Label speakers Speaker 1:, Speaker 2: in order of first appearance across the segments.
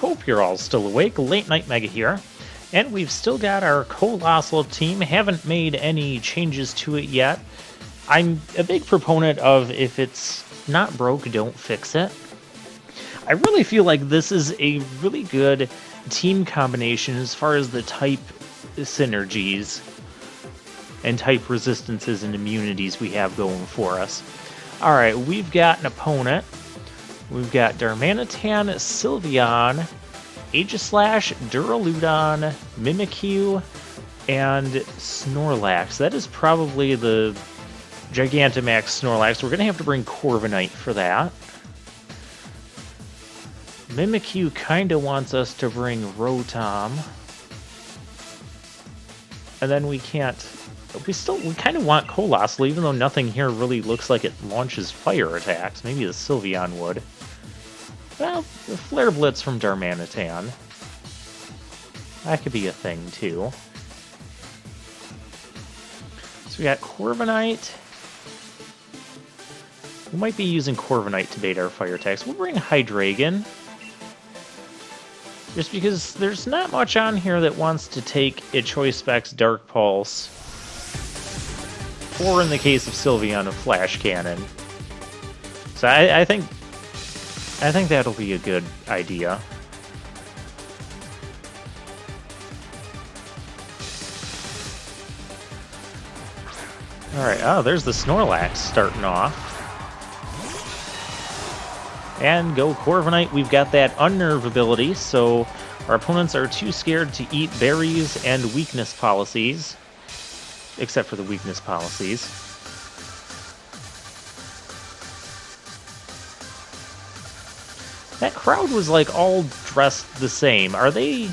Speaker 1: Hope you're all still awake. Late Night Mega here. And we've still got our Coalossal team. Haven't made any changes to it yet. I'm a big proponent of if it's not broke, don't fix it. I really feel like this is a really good team combination as far as the type synergies and type resistances and immunities we have going for us. Alright, we've got an opponent. We've got Darmanitan, Sylveon, Aegislash, Duraludon, Mimikyu, and Snorlax. That is probably the Gigantamax Snorlax. We're going to have to bring Corviknight for that. Mimikyu kind of wants us to bring Rotom. And then we can't... We kind of want Coalossal, even though nothing here really looks like it launches fire attacks. Maybe the Sylveon would. Well, the Flare Blitz from Darmanitan. That could be a thing, too. So we got Corviknight. We might be using Corviknight to bait our fire attacks. We'll bring Hydreigon. Just because there's not much on here that wants to take a Choice Specs Dark Pulse. Or in the case of Sylveon, a Flash Cannon. So I think that'll be a good idea. Alright, oh, there's the Snorlax starting off. And go Corviknight, we've got that Unnerve ability, so our opponents are too scared to eat berries and weakness policies. Except for the weakness policies. That crowd was like all dressed the same. Are they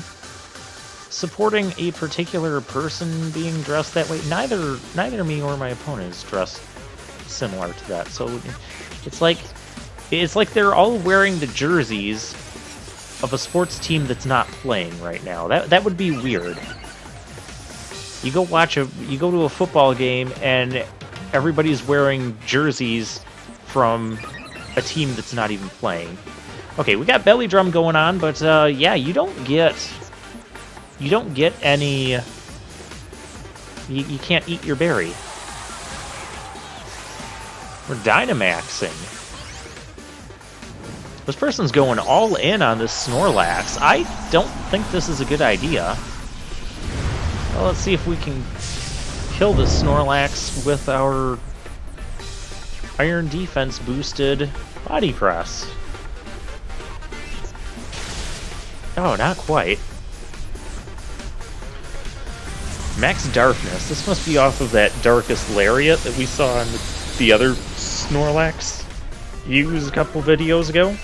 Speaker 1: supporting a particular person being dressed that way? Neither me or my opponent is dressed similar to that. So it's like they're all wearing the jerseys of a sports team that's not playing right now. That would be weird. You go to a football game and everybody's wearing jerseys from a team that's not even playing. Okay, we got Belly Drum going on, but yeah, you don't get any. You can't eat your berry. We're Dynamaxing. This person's going all in on this Snorlax. I don't think this is a good idea. Well, let's see if we can kill the Snorlax with our Iron Defense boosted Body Press. Oh, not quite. Max Darkness. This must be off of that Darkest Lariat that we saw in the other Snorlax use a couple videos ago.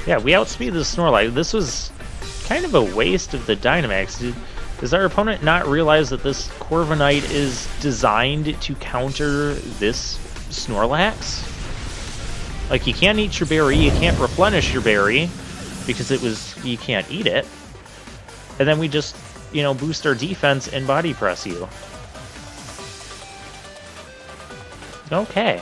Speaker 1: Yeah, we outspeed the Snorlax. This was kind of a waste of the Dynamax. Does our opponent not realize that this Corviknight is designed to counter this Snorlax? Like, you can't eat your berry, you can't replenish your berry, because you can't eat it. And then we just, boost our defense and body press you. Okay.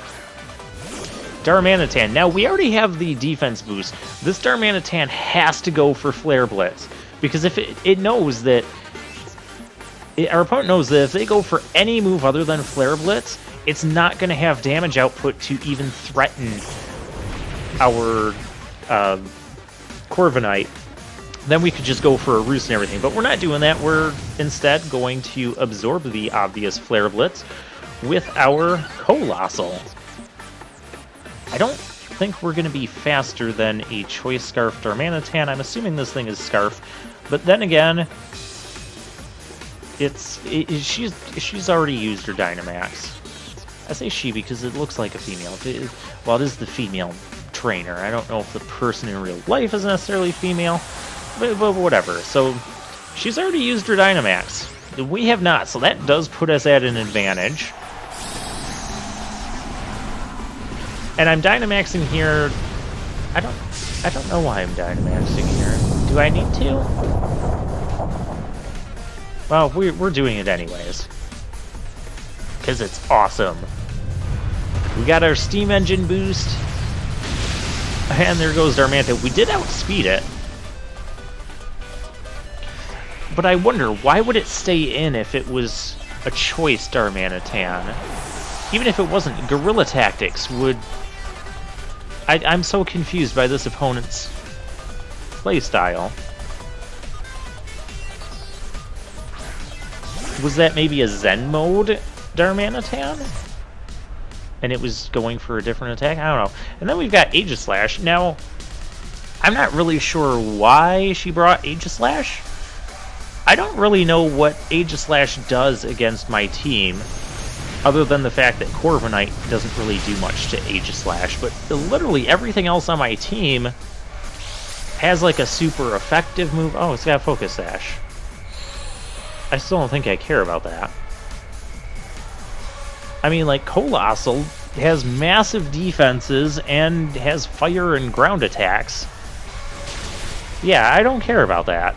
Speaker 1: Darmanitan. Now, we already have the defense boost. This Darmanitan has to go for Flare Blitz. Because if it knows that... Our opponent knows that if they go for any move other than Flare Blitz, it's not going to have damage output to even threaten our Corviknight. Then we could just go for a Roost and everything. But we're not doing that. We're instead going to absorb the obvious Flare Blitz with our Coalossal. I don't think we're going to be faster than a Choice Scarf Darmanitan. I'm assuming this thing is Scarf. But then again, she's already used her Dynamax. I say she because it looks like a female. Well, it is the female trainer. I don't know if the person in real life is necessarily female, but whatever. So she's already used her Dynamax. We have not, so that does put us at an advantage. And I'm Dynamaxing here. I don't know why I'm Dynamaxing here. Do I need to? Well, we're doing it anyways. Because it's awesome. We got our steam engine boost. And there goes Darmanitan. We did outspeed it. But I wonder, why would it stay in if it was a choice Darmanitan? Even if it wasn't, Guerrilla Tactics would... I'm so confused by this opponent's playstyle. Was that maybe a Zen mode Darmanitan? And it was going for a different attack? I don't know. And then we've got Aegislash. Now, I'm not really sure why she brought Aegislash. I don't really know what Aegislash does against my team, other than the fact that Corviknight doesn't really do much to Aegislash. But literally everything else on my team has like a super effective move. Oh, it's got Focus Sash. I still don't think I care about that. I mean, like, Coalossal has massive defenses and has fire and ground attacks. Yeah, I don't care about that.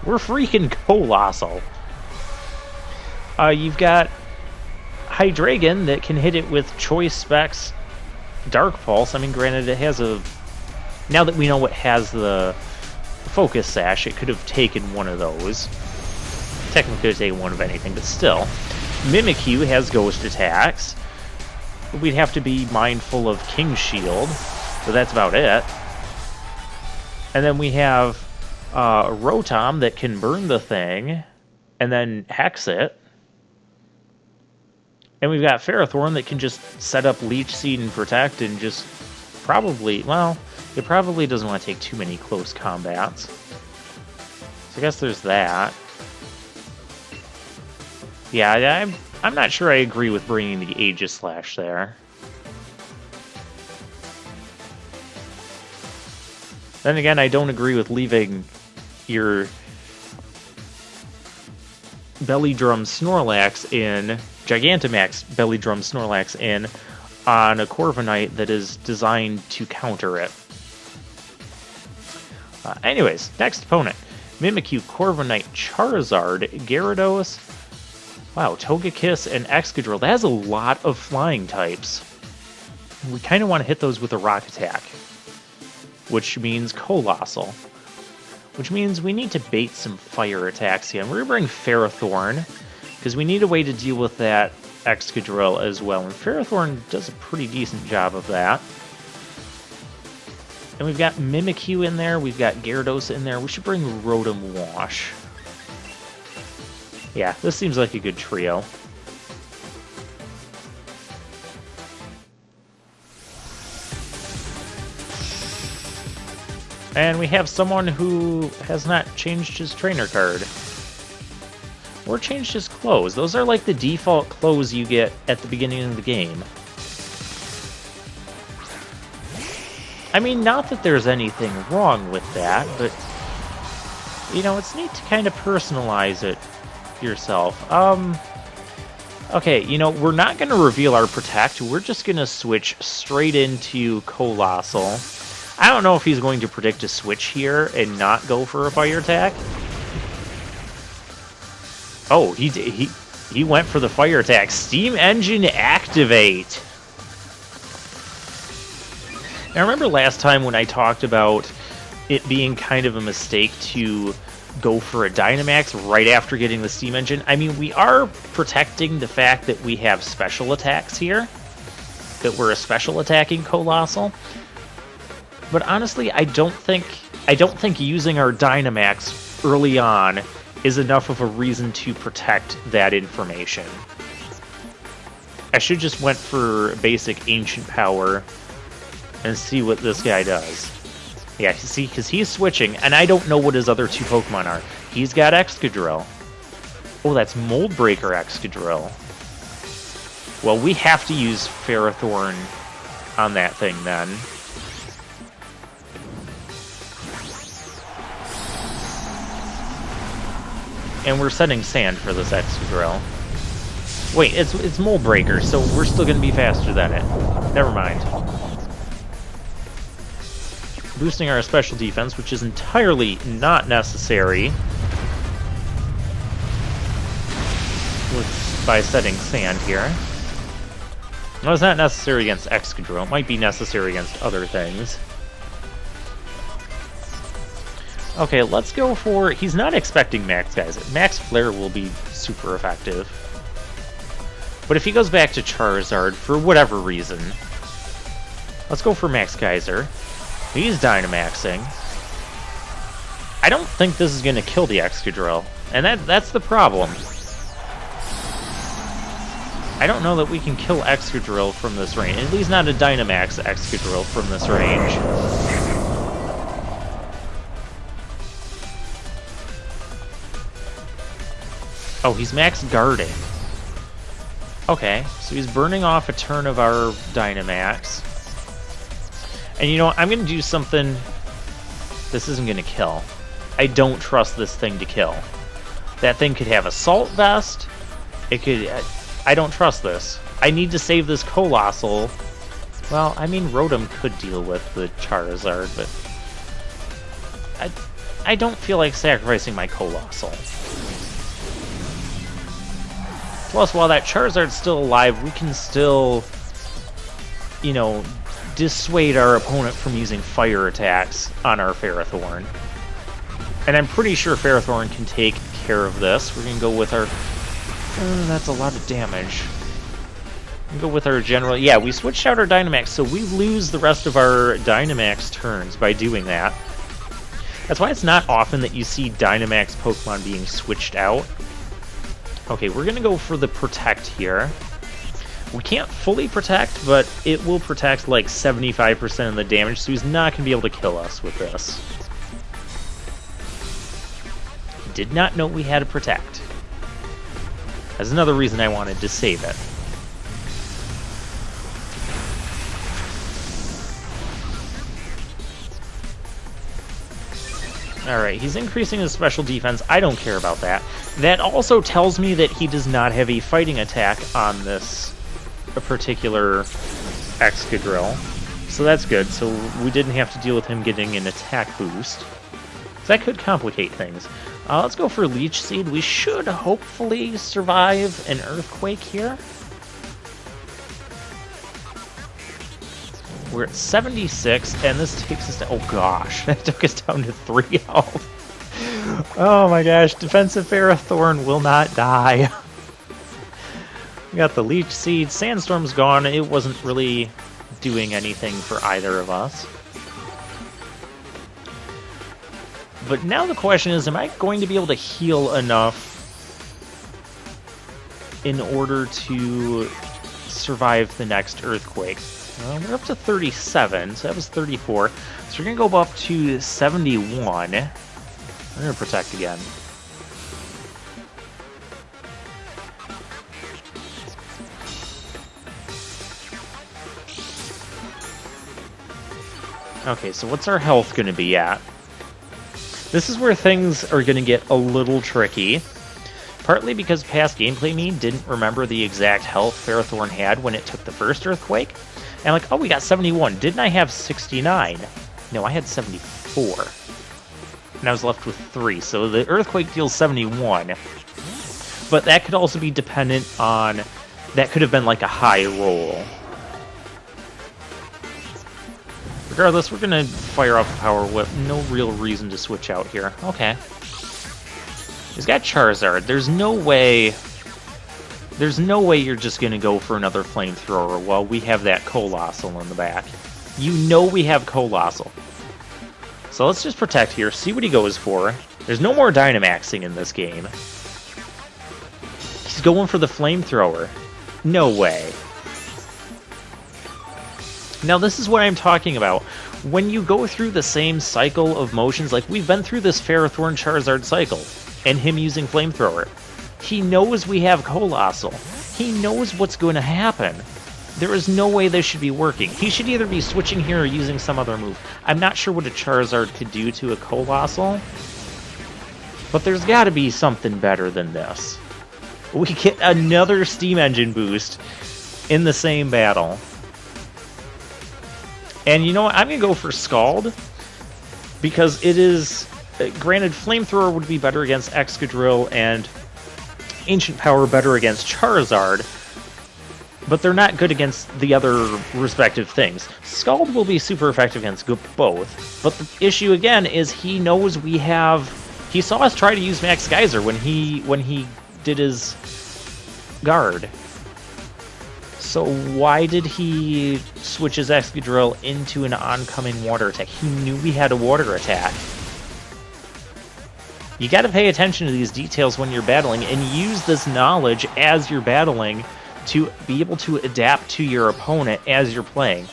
Speaker 1: We're freaking Coalossal. You've got Hydreigon that can hit it with Choice Specs Dark Pulse. I mean, granted, it has a... Now that we know it has the Focus Sash, it could have taken one of those. Technically, could have taken one of anything, but still. Mimikyu has ghost attacks. We'd have to be mindful of King's Shield, but that's about it. And then we have Rotom that can burn the thing and then hex it. And we've got Ferrothorn that can just set up Leech Seed and Protect and just probably, well, it probably doesn't want to take too many close combats. So I guess there's that. Yeah, I'm not sure I agree with bringing the Aegislash there. Then again, I don't agree with leaving your Belly Drum Snorlax in, Gigantamax Belly Drum Snorlax in, on a Corviknight that is designed to counter it. Anyways, next opponent. Mimikyu, Corviknight, Charizard, Gyarados, wow, Togekiss and Excadrill. That has a lot of flying types. We kind of want to hit those with a rock attack, which means Coalossal. Which means we need to bait some fire attacks here. And we're going to bring Ferrothorn, because we need a way to deal with that Excadrill as well. And Ferrothorn does a pretty decent job of that. And we've got Mimikyu in there, we've got Gyarados in there. We should bring Rotom Wash. Yeah, this seems like a good trio. And we have someone who has not changed his trainer card. Or changed his clothes. Those are like the default clothes you get at the beginning of the game. I mean, not that there's anything wrong with that, but, you know, it's neat to kind of personalize it yourself. Okay, you know, we're not going to reveal our Protect. We're just going to switch straight into Coalossal. I don't know if he's going to predict a switch here and not go for a fire attack. Oh, he went for the fire attack. Steam Engine activate. Now, remember last time when I talked about it being kind of a mistake to go for a Dynamax right after getting the Steam Engine? I mean, we are protecting the fact that we have special attacks here, that we're a special attacking Coalossal. But honestly, I don't think using our Dynamax early on is enough of a reason to protect that information. I should just went for basic Ancient Power and see what this guy does. Yeah, see, because he's switching, and I don't know what his other two Pokemon are. He's got Excadrill. Oh, that's Mold Breaker Excadrill. Well, we have to use Ferrothorn on that thing, then. And we're setting Sand for this Excadrill. Wait, it's Mold Breaker, so we're still going to be faster than it. Never mind. Boosting our special defense, which is entirely not necessary by setting Sand here. Well, it's not necessary against Excadrill. It might be necessary against other things. Okay, let's go for... He's not expecting Max Geyser. Max Flare will be super effective. But if he goes back to Charizard, for whatever reason... Let's go for Max Geyser. He's Dynamaxing. I don't think this is going to kill the Excadrill. And that's the problem. I don't know that we can kill Excadrill from this range. At least not a Dynamax Excadrill from this range. Oh, he's max guarding. Okay, so he's burning off a turn of our Dynamax. And you know what? I'm going to do something... This isn't going to kill. I don't trust this thing to kill. That thing could have Assault Vest. It could... I don't trust this. I need to save this Coalossal. Well, I mean, Rotom could deal with the Charizard, but... I don't feel like sacrificing my Coalossal. Plus, while that Charizard's still alive, we can still, you know, dissuade our opponent from using fire attacks on our Ferrothorn. And I'm pretty sure Ferrothorn can take care of this. We're going to go with our... that's a lot of damage. We'll go with our general... Yeah, we switched out our Dynamax, so we lose the rest of our Dynamax turns by doing that. That's why it's not often that you see Dynamax Pokemon being switched out. Okay, we're going to go for the Protect here. We can't fully Protect, but it will protect like 75% of the damage, so he's not going to be able to kill us with this. Did not know we had a Protect. That's another reason I wanted to save it. Alright, he's increasing his special defense. I don't care about that. That also tells me that he does not have a fighting attack on this particular Excadrill. So that's good. So we didn't have to deal with him getting an attack boost. So that could complicate things. Let's go for Leech Seed. We should hopefully survive an Earthquake here. We're at 76, and this takes us to... Oh gosh, that took us down to 3 health. Oh my gosh, defensive Ferrothorn will not die. We got the Leech Seed. Sandstorm's gone. It wasn't really doing anything for either of us. But now the question is, am I going to be able to heal enough in order to survive the next Earthquake? We're up to 37, so that was 34. So we're going to go up to 71. We're going to Protect again. Okay, so what's our health going to be at? This is where things are going to get a little tricky. Partly because past gameplay me didn't remember the exact health Ferrothorn had when it took the first Earthquake. And like, oh, we got 71. Didn't I have 69? No, I had 74. And I was left with 3. So the Earthquake deals 71. But that could also be dependent on... That could have been like a high roll. Regardless, we're going to fire off a Power Whip. No real reason to switch out here. Okay. He's got Charizard. There's no way you're just going to go for another Flamethrower while we have that Coalossal in the back. You know we have Coalossal. So let's just Protect here, see what he goes for. There's no more Dynamaxing in this game. He's going for the Flamethrower. No way. Now this is what I'm talking about. When you go through the same cycle of motions, like we've been through this Ferrothorn Charizard cycle, and him using Flamethrower. He knows we have Coalossal. He knows what's going to happen. There is no way this should be working. He should either be switching here or using some other move. I'm not sure what a Charizard could do to a Coalossal, but there's got to be something better than this. We get another Steam Engine boost in the same battle. And you know what? I'm going to go for Scald, because it is... Granted, Flamethrower would be better against Excadrill, and Ancient Power better against Charizard, but they're not good against the other respective things. Scald will be super effective against both, but the issue again is he knows we have. He saw us try to use Max Geyser when he did his guard. So why did he switch his Excadrill into an oncoming water attack? He knew we had a water attack. You got to pay attention to these details when you're battling and use this knowledge as you're battling to be able to adapt to your opponent as you're playing.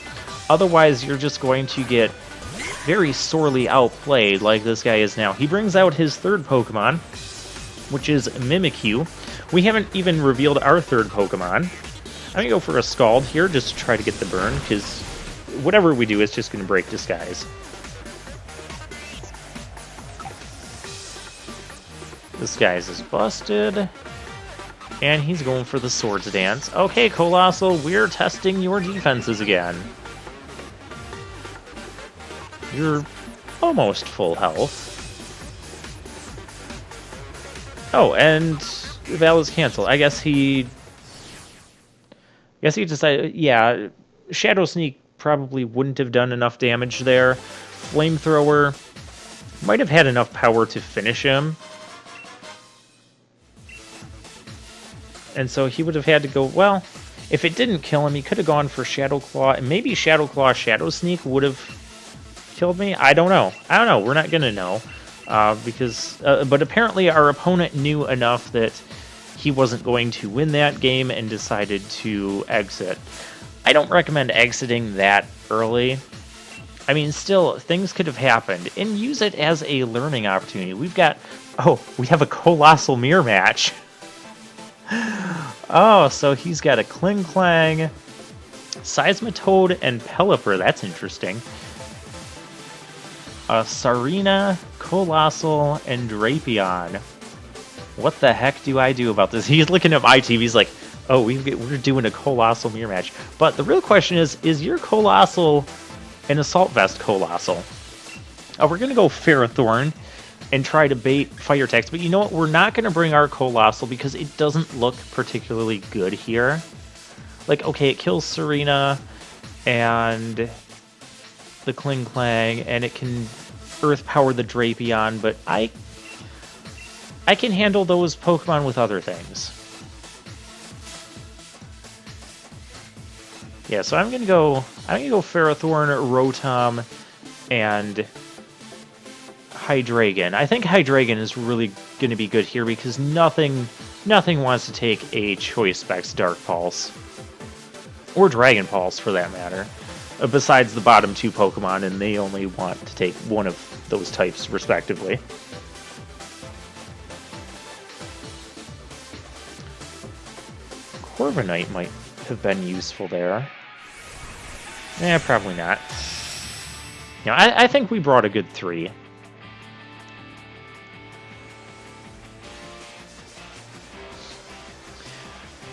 Speaker 1: Otherwise, you're just going to get very sorely outplayed like this guy is now. He brings out his third Pokemon, which is Mimikyu. We haven't even revealed our third Pokemon. I'm going to go for a Scald here just to try to get the burn, because whatever we do is just going to break Disguise. Disguise is busted. And he's going for the Swords Dance. Okay, Coalossal, we're testing your defenses again. You're almost full health. Oh, and the battle is canceled. I guess he decided, yeah, Shadow Sneak probably wouldn't have done enough damage there. Flamethrower might have had enough power to finish him. And so he would have had to go, well, if it didn't kill him, he could have gone for Shadow Claw, and maybe Shadow Claw, Shadow Sneak would have killed me? I don't know. We're not going to know. But apparently our opponent knew enough that he wasn't going to win that game and decided to exit. I don't recommend exiting that early. I mean, still, things could have happened, and use it as a learning opportunity. We have a Coalossal Mirror match. Oh, so he's got a Klinklang, Seismitoad, and Pelipper. That's interesting. Sarina, Coalossal, and Drapion. What the heck do I do about this? He's looking at my TV. He's like, oh, we're doing a Coalossal Mirror match. But the real question is your Coalossal an Assault Vest Coalossal? We're going to go Ferrothorn and try to bait fire attacks. But you know what? We're not going to bring our Coalossal because it doesn't look particularly good here. Like, okay, it kills Serena and the Klinklang, and it can Earth Power the Drapion, but I can handle those Pokemon with other things. Yeah, so I'm gonna go Ferrothorn, Rotom, and Hydreigon. I think Hydreigon is really going to be good here because nothing wants to take a Choice Specs Dark Pulse. Or Dragon Pulse, for that matter. Besides the bottom two Pokemon, and they only want to take one of those types, respectively. Corviknight might have been useful there. Probably not. I think we brought a good 3.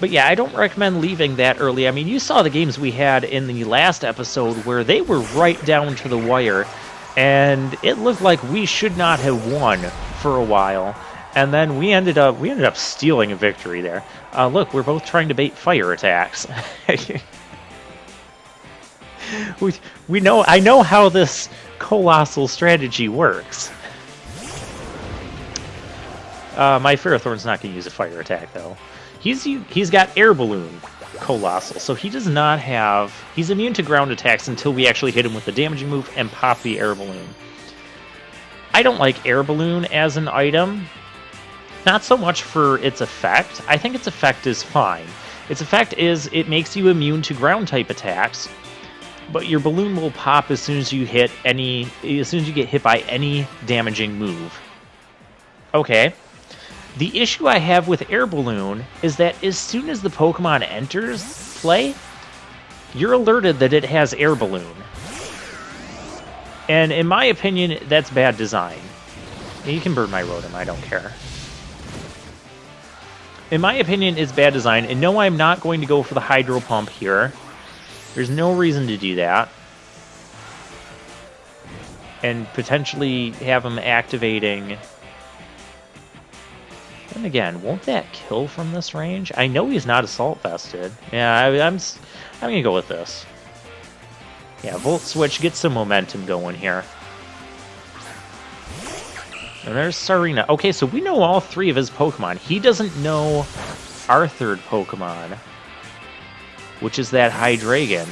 Speaker 1: But yeah, I don't recommend leaving that early. I mean, you saw the games we had in the last episode where they were right down to the wire, and it looked like we should not have won for a while. And then we ended up stealing a victory there. Look, we're both trying to bait fire attacks. I know how this Coalossal strategy works. My Ferrothorn's not going to use a fire attack, though. He's got Air Balloon Coalossal, so he does not have... He's immune to ground attacks until we actually hit him with the damaging move and pop the Air Balloon. I don't like Air Balloon as an item. Not so much for its effect. I think its effect is fine. Its effect is it makes you immune to ground-type attacks, but your balloon will pop as soon as you get hit by any damaging move. Okay. The issue I have with Air Balloon is that as soon as the Pokemon enters play, you're alerted that it has Air Balloon. And in my opinion, that's bad design. You can burn my Rotom, I don't care. In my opinion, it's bad design, and no, I'm not going to go for the Hydro Pump here. There's no reason to do that. And potentially have him activating... then again, won't that kill from this range? I know he's not assault vested. Yeah, I'm gonna go with this. Yeah, Volt Switch, get some momentum going here. And there's Serena. Okay, so we know all three of his Pokemon. He doesn't know our third Pokemon, which is that Hydreigon.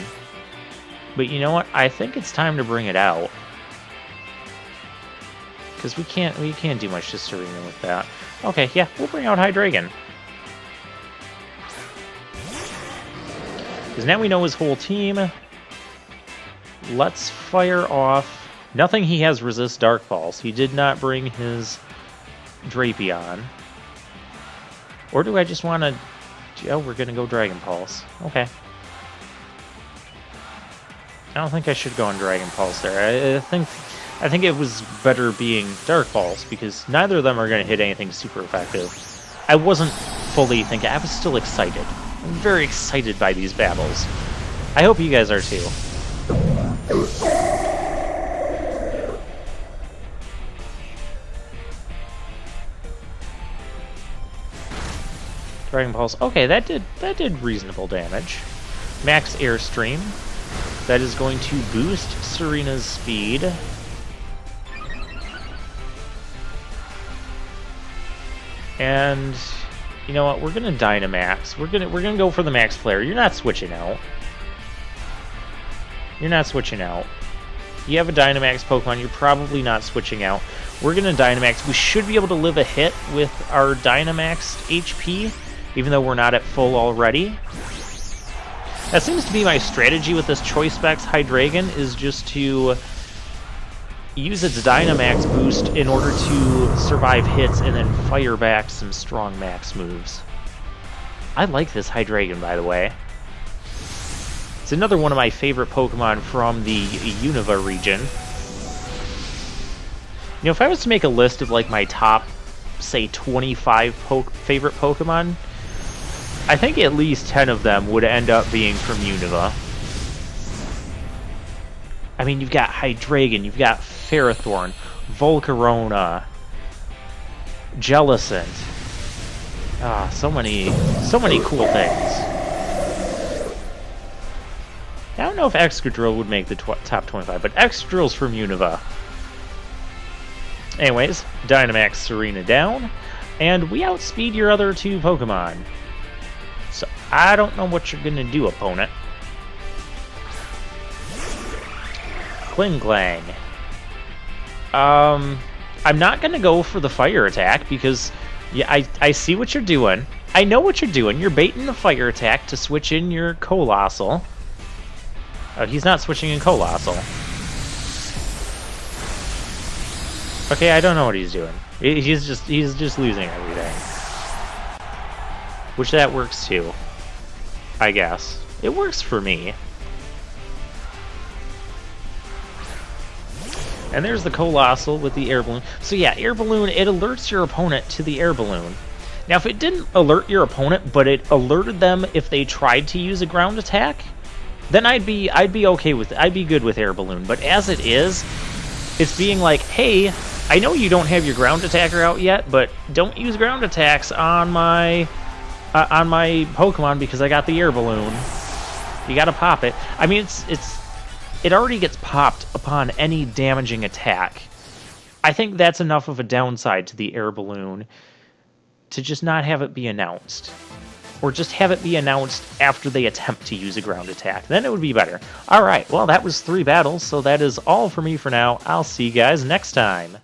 Speaker 1: But you know what? I think it's time to bring it out. Because we can't do much to Serena with that. Okay, yeah, we'll bring out Hydreigon. Because now we know his whole team. Let's fire off. Nothing he has resists Dark Pulse. He did not bring his Drapion. Or do I just want to... Oh, we're going to go Dragon Pulse. Okay. I don't think I should go on Dragon Pulse there. I think it was better being Dark Pulse, because neither of them are going to hit anything super effective. I wasn't fully thinking. I was still excited. I'm very excited by these battles. I hope you guys are too. Dragon Pulse. Okay, that did reasonable damage. Max Airstream. That is going to boost Serena's speed. And you know what? We're gonna Dynamax. We're gonna go for the Max Flare. You're not switching out. You're not switching out. You have a Dynamax Pokemon. You're probably not switching out. We're gonna Dynamax. We should be able to live a hit with our Dynamaxed HP, even though we're not at full already. That seems to be my strategy with this Choice Specs Hydreigon, is just to use its Dynamax boost in order to survive hits and then fire back some strong max moves. I like this Hydreigon, by the way. It's another one of my favorite Pokemon from the Unova region. You know, if I was to make a list of like my top, say, 25 favorite Pokemon, I think at least 10 of them would end up being from Unova. I mean, you've got Hydreigon, you've got Ferrothorn, Volcarona, Jellicent. Ah, so many cool things. I don't know if Excadrill would make the top 25, but Excadrill's from Unova. Anyways, Dynamax Serena down, and we outspeed your other two Pokemon. So, I don't know what you're gonna do, opponent. Kling-Klang. I'm not gonna go for the fire attack, because yeah, I see what you're doing. I know what you're doing. You're baiting the fire attack to switch in your Coalossal. Oh, he's not switching in Coalossal. Okay, I don't know what he's doing. He's just losing everything. Which that works too, I guess. It works for me. And there's the Coalossal with the air balloon. So yeah, air balloon, it alerts your opponent to the air balloon. Now if it didn't alert your opponent, but it alerted them if they tried to use a ground attack, then I'd be okay with it. I'd be good with air balloon. But as it is, it's being like, hey, I know you don't have your ground attacker out yet, but don't use ground attacks on my Pokemon because I got the air balloon. You gotta pop it. I mean, it already gets popped upon any damaging attack. I think that's enough of a downside to the air balloon to just not have it be announced. Or just have it be announced after they attempt to use a ground attack. Then it would be better. Alright, well that was 3 battles, so that is all for me for now. I'll see you guys next time.